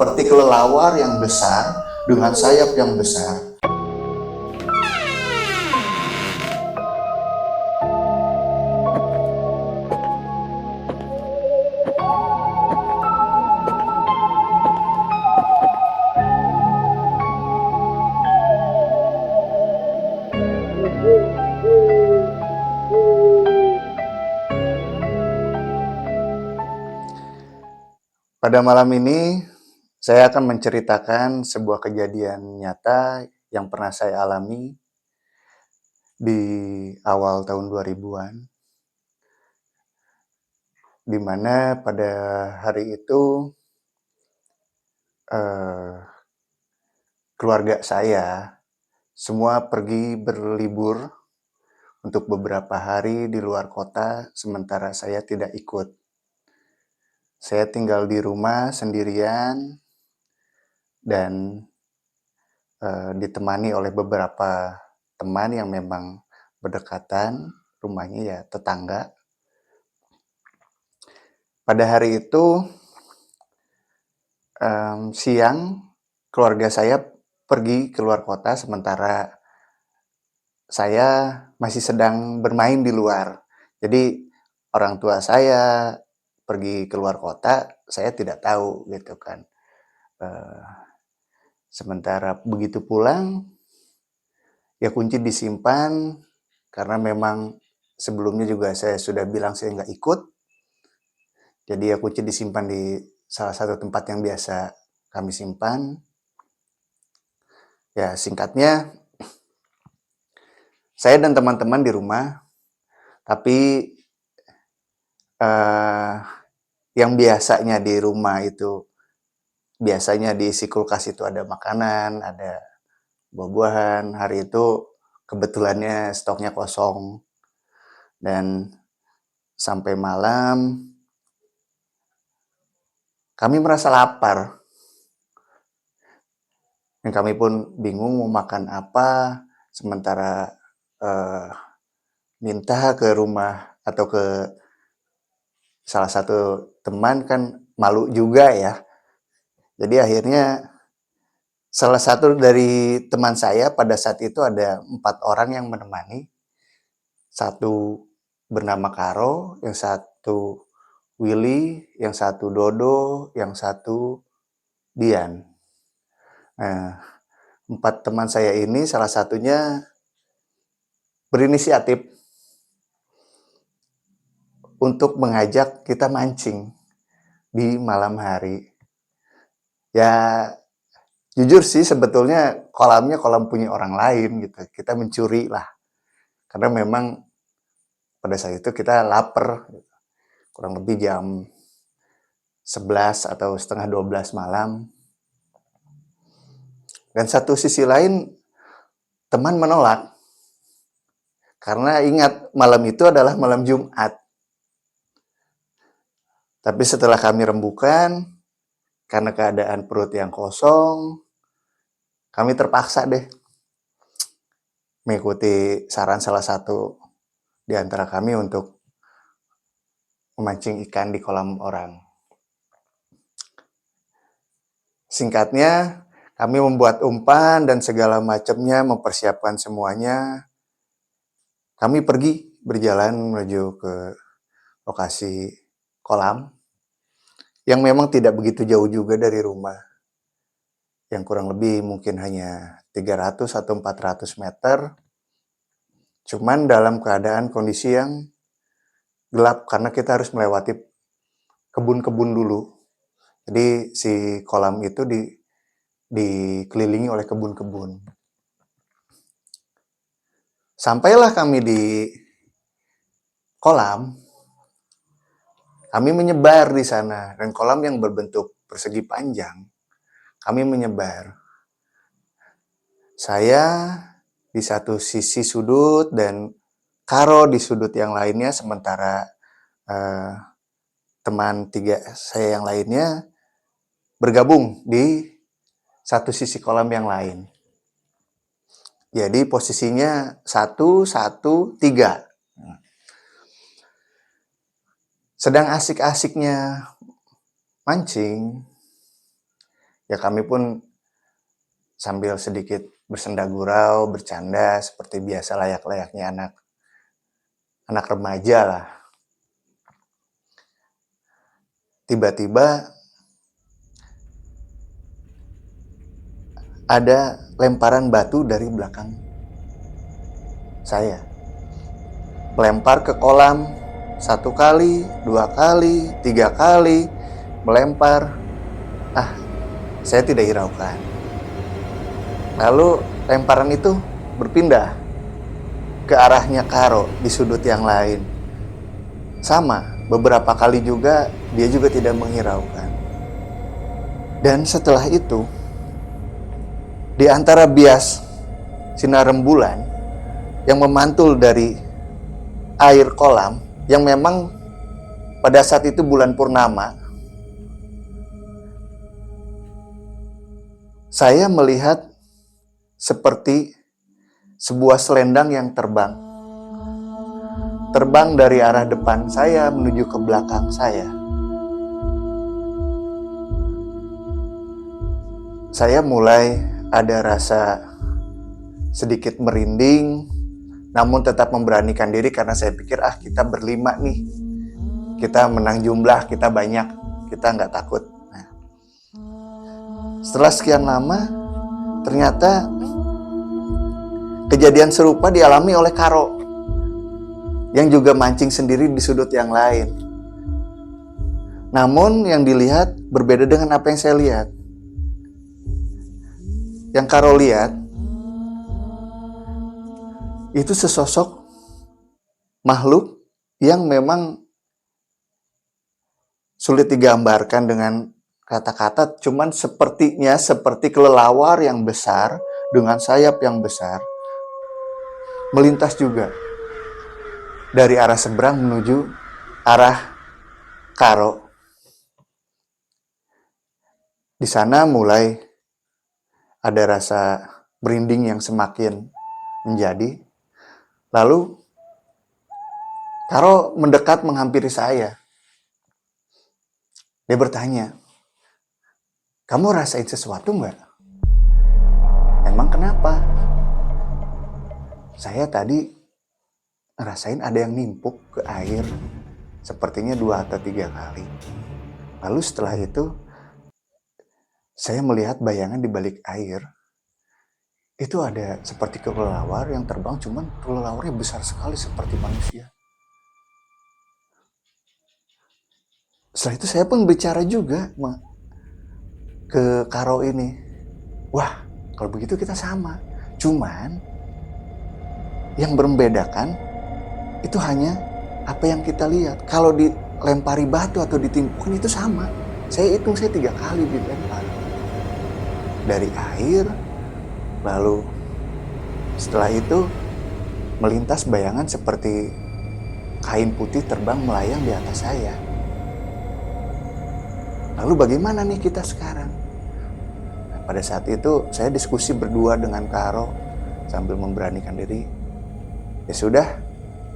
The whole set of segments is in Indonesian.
seperti kelelawar yang besar dengan sayap yang besar. Pada malam ini, saya akan menceritakan sebuah kejadian nyata yang pernah saya alami di awal tahun 2000-an, di mana pada hari itu eh, keluarga saya semua pergi berlibur untuk beberapa hari di luar kota, sementara saya tidak ikut. Saya tinggal di rumah sendirian dan ditemani oleh beberapa teman yang memang berdekatan, rumahnya ya tetangga. Pada hari itu siang keluarga saya pergi keluar kota, sementara saya masih sedang bermain di luar. Jadi orang tua saya pergi keluar kota, saya tidak tahu gitu kan. Sementara begitu pulang, ya kunci disimpan karena memang sebelumnya juga saya sudah bilang saya nggak ikut. Jadi ya kunci disimpan di salah satu tempat yang biasa kami simpan. Ya singkatnya, saya dan teman-teman di rumah, tapi yang biasanya di rumah itu, biasanya diisi kulkas itu ada makanan, ada buah-buahan. Hari itu kebetulannya stoknya kosong. Dan sampai malam, kami merasa lapar. Dan kami pun bingung mau makan apa, sementara minta ke rumah atau ke salah satu teman kan malu juga ya. Jadi akhirnya salah satu dari teman saya pada saat itu ada 4 orang yang menemani. Satu bernama Karo, yang satu Willy, yang satu Dodo, yang satu Dian. Nah, 4 teman saya ini salah satunya berinisiatif untuk mengajak kita mancing di malam hari. Ya jujur sih sebetulnya kolamnya kolam punya orang lain gitu. Kita mencuri lah. Karena memang pada saat itu kita lapar. Kurang lebih jam 11 atau setengah 12 malam. Dan satu sisi lain, teman menolak. Karena ingat, malam itu adalah malam Jumat. Tapi setelah kami rembukan, karena keadaan perut yang kosong, kami terpaksa deh mengikuti saran salah satu di antara kami untuk memancing ikan di kolam orang. Singkatnya, kami membuat umpan dan segala macamnya, mempersiapkan semuanya. Kami pergi berjalan menuju ke lokasi kolam yang memang tidak begitu jauh juga dari rumah. Yang kurang lebih mungkin hanya 300 atau 400 meter. Cuman dalam keadaan kondisi yang gelap karena kita harus melewati kebun-kebun dulu. Jadi si kolam itu dikelilingi oleh kebun-kebun. Sampailah kami di kolam, kami menyebar di sana, dan kolam yang berbentuk persegi panjang, kami menyebar. Saya di satu sisi sudut dan Karo di sudut yang lainnya, sementara teman 3 saya yang lainnya bergabung di satu sisi kolam yang lain. Jadi posisinya 1, 1, 3. Sedang asik-asiknya mancing, Ya kami pun sambil sedikit bersenda gurau, bercanda seperti biasa layak-layaknya anak remaja lah. Tiba-tiba ada lemparan batu dari belakang saya. Melempar ke kolam 1 kali, 2 kali, 3 kali, melempar. Saya tidak hiraukan. Lalu lemparan itu berpindah ke arahnya Karo di sudut yang lain. Sama, beberapa kali juga dia juga tidak menghiraukan. Dan setelah itu, di antara bias sinar rembulan yang memantul dari air kolam, yang memang pada saat itu bulan purnama, saya melihat seperti sebuah selendang yang terbang. Terbang dari arah depan saya menuju ke belakang saya. Saya mulai ada rasa sedikit merinding, namun tetap memberanikan diri karena saya pikir kita berlima nih. Kita menang jumlah, kita banyak, kita nggak takut. Nah, setelah sekian lama, ternyata kejadian serupa dialami oleh Karo yang juga mancing sendiri di sudut yang lain. Namun yang dilihat berbeda dengan apa yang saya lihat. Yang Karo lihat itu sesosok makhluk yang memang sulit digambarkan dengan kata-kata, cuman sepertinya seperti kelelawar yang besar dengan sayap yang besar melintas juga dari arah seberang menuju arah Karo. Di sana mulai ada rasa merinding yang semakin menjadi. Lalu Karo mendekat menghampiri saya. Dia bertanya, "Kamu rasain sesuatu nggak?" "Emang kenapa?" "Saya tadi ngerasain ada yang nimpuk ke air, sepertinya 2 atau 3 kali. Lalu setelah itu, saya melihat bayangan di balik air. Itu ada seperti kelelawar yang terbang, cuman kelelawarnya besar sekali seperti manusia." Setelah itu saya pun bicara juga ke Karo ini. "Wah, kalau begitu kita sama. Cuman yang membedakan itu hanya apa yang kita lihat. Kalau dilempari batu atau ditimpukan itu sama. Saya hitung, saya 3 kali dilempar. Dari air, lalu setelah itu melintas bayangan seperti kain putih terbang melayang di atas saya. Lalu bagaimana nih kita sekarang?" Nah, pada saat itu saya diskusi berdua dengan Karo sambil memberanikan diri. Ya sudah,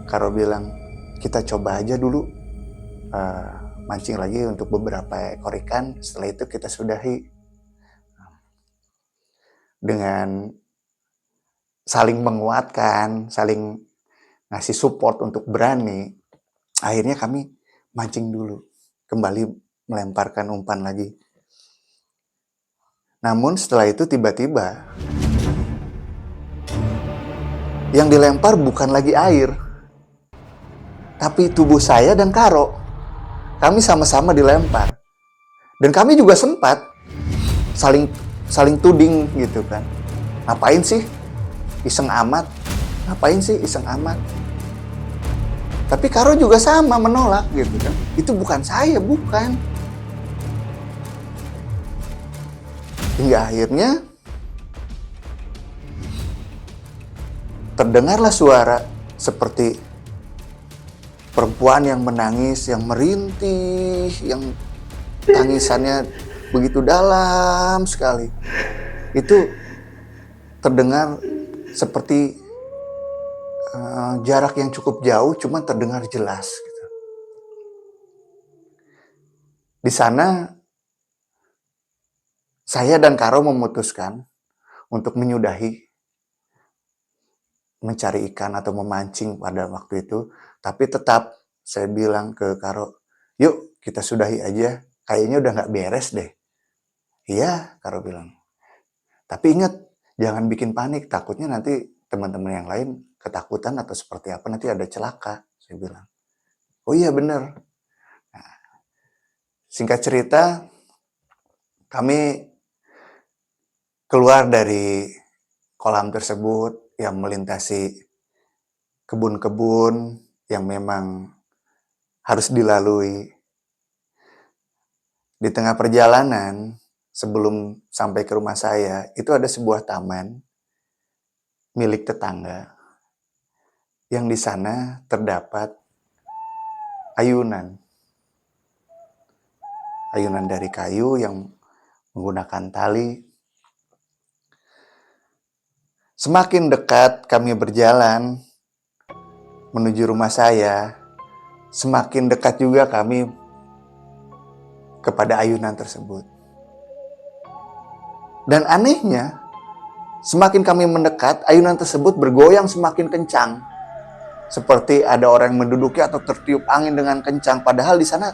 Karo bilang, "Kita coba aja dulu mancing lagi untuk beberapa ekor ikan. Setelah itu kita sudahi." Dengan saling menguatkan, saling ngasih support untuk berani, akhirnya kami mancing dulu, kembali melemparkan umpan lagi. Namun setelah itu tiba-tiba yang dilempar bukan lagi air, tapi tubuh saya dan Karo. Kami sama-sama dilempar. Dan kami juga sempat saling tuding gitu kan. "Ngapain sih? Iseng amat. Ngapain sih iseng amat?" Tapi Karo juga sama menolak gitu kan. "Itu bukan saya, bukan." Hingga akhirnya terdengarlah suara seperti perempuan yang menangis, yang merintih, yang tangisannya begitu dalam sekali. Itu terdengar seperti jarak yang cukup jauh, cuma terdengar jelas gitu. Di sana Saya dan Karo memutuskan untuk menyudahi mencari ikan atau memancing pada waktu itu, tapi tetap saya bilang ke Karo, "Yuk kita sudahi aja, kayaknya udah nggak beres deh." "Iya," Karo bilang. "Tapi ingat, jangan bikin panik, takutnya nanti teman-teman yang lain ketakutan atau seperti apa, nanti ada celaka," saya bilang. "Oh iya bener." Nah, singkat cerita, kami keluar dari kolam tersebut yang melintasi kebun-kebun yang memang harus dilalui. Di tengah perjalanan, sebelum sampai ke rumah saya, itu ada sebuah taman milik tetangga yang di sana terdapat ayunan. Ayunan dari kayu yang menggunakan tali. Semakin dekat kami berjalan menuju rumah saya, semakin dekat juga kami kepada ayunan tersebut. Dan anehnya, semakin kami mendekat, ayunan tersebut bergoyang semakin kencang. Seperti ada orang yang menduduki atau tertiup angin dengan kencang. Padahal di sana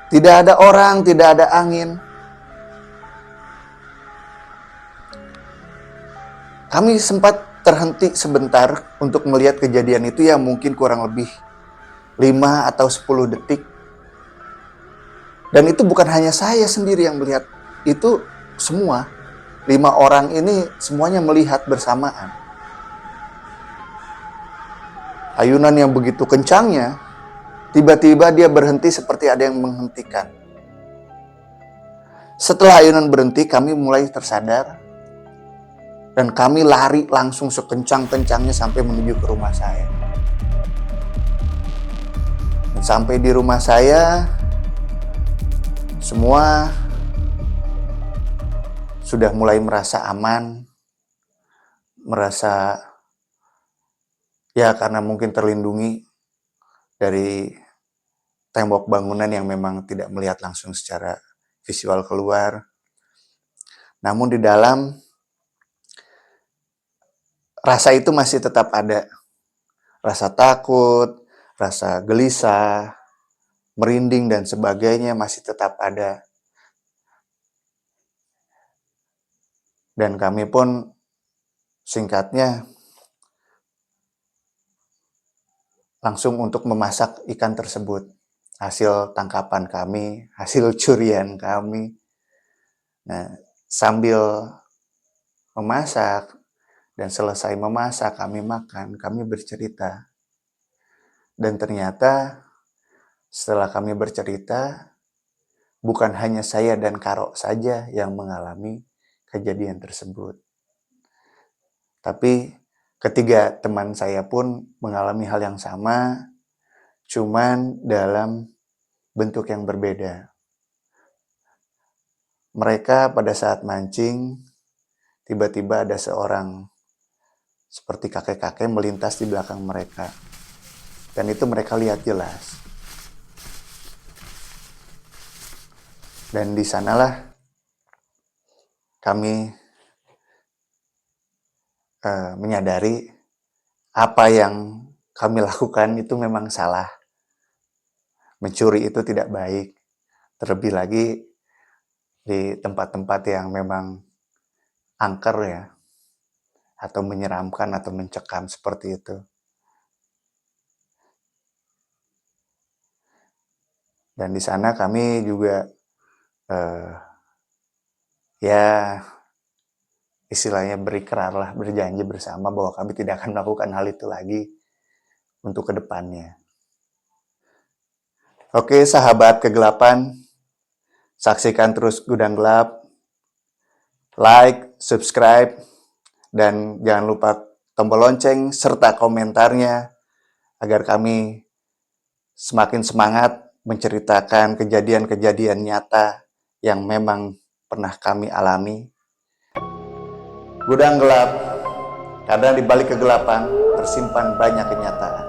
tidak ada orang, tidak ada angin. Kami sempat terhenti sebentar untuk melihat kejadian itu yang mungkin kurang lebih 5 atau 10 detik. Dan itu bukan hanya saya sendiri yang melihat. Itu semua. 5 orang ini semuanya melihat bersamaan. Ayunan yang begitu kencangnya, tiba-tiba dia berhenti seperti ada yang menghentikan. Setelah ayunan berhenti, kami mulai tersadar. Dan kami lari langsung sekencang-kencangnya sampai menuju ke rumah saya. Dan sampai di rumah saya, semua sudah mulai merasa aman, merasa ya karena mungkin terlindungi dari tembok bangunan yang memang tidak melihat langsung secara visual keluar. Namun di dalam, rasa itu masih tetap ada. Rasa takut, rasa gelisah, merinding dan sebagainya masih tetap ada. Dan kami pun singkatnya langsung untuk memasak ikan tersebut. Hasil tangkapan kami, hasil curian kami. Nah, sambil memasak dan selesai memasak, kami makan, kami bercerita. Dan ternyata setelah kami bercerita, bukan hanya saya dan Karo saja yang mengalami kejadian tersebut. Tapi ketiga teman saya pun mengalami hal yang sama, cuman dalam bentuk yang berbeda. Mereka pada saat mancing, tiba-tiba ada seorang seperti kakek-kakek melintas di belakang mereka. Dan itu mereka lihat jelas. Dan di sanalah kami menyadari apa yang kami lakukan itu memang salah. Mencuri itu tidak baik. Terlebih lagi di tempat-tempat yang memang angker ya, atau menyeramkan atau mencekam seperti itu. Dan di sana kami juga ya istilahnya berikrar lah, berjanji bersama bahwa kami tidak akan melakukan hal itu lagi untuk kedepannya. Oke sahabat kegelapan, saksikan terus Gudang Gelap, like, subscribe, dan jangan lupa tombol lonceng serta komentarnya agar kami semakin semangat menceritakan kejadian-kejadian nyata yang memang pernah kami alami. Gudang Gelap, karena di balik kegelapan tersimpan banyak kenyataan.